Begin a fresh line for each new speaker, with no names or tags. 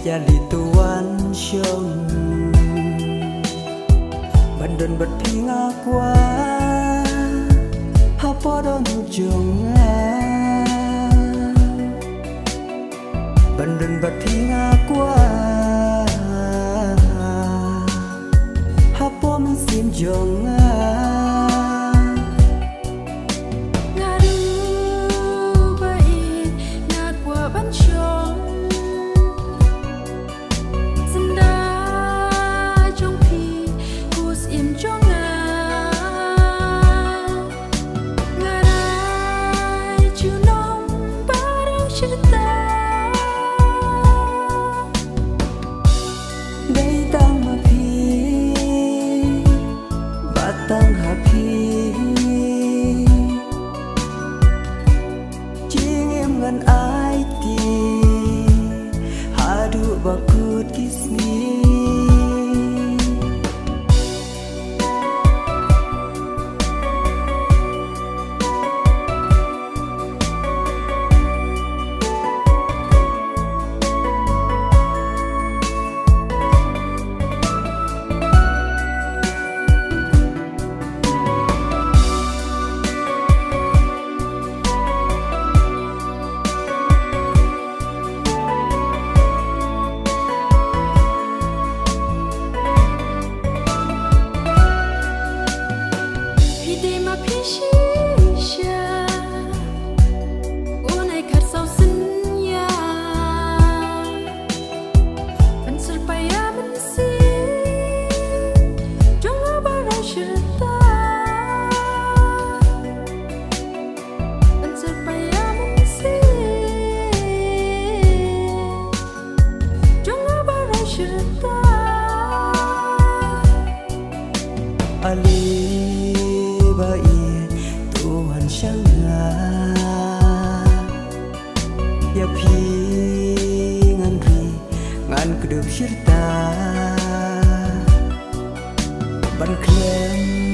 jali tuan syong Bandun berpinga kwa Hapa dong hujongan Bandun berpinga kwa Hapa mesin jongan Tang happy Jingim ngan ai ti Hadu bakut kismi Ali bai Tuhan syanga Ya pi ngan ri ngan kedup syirta Ban klem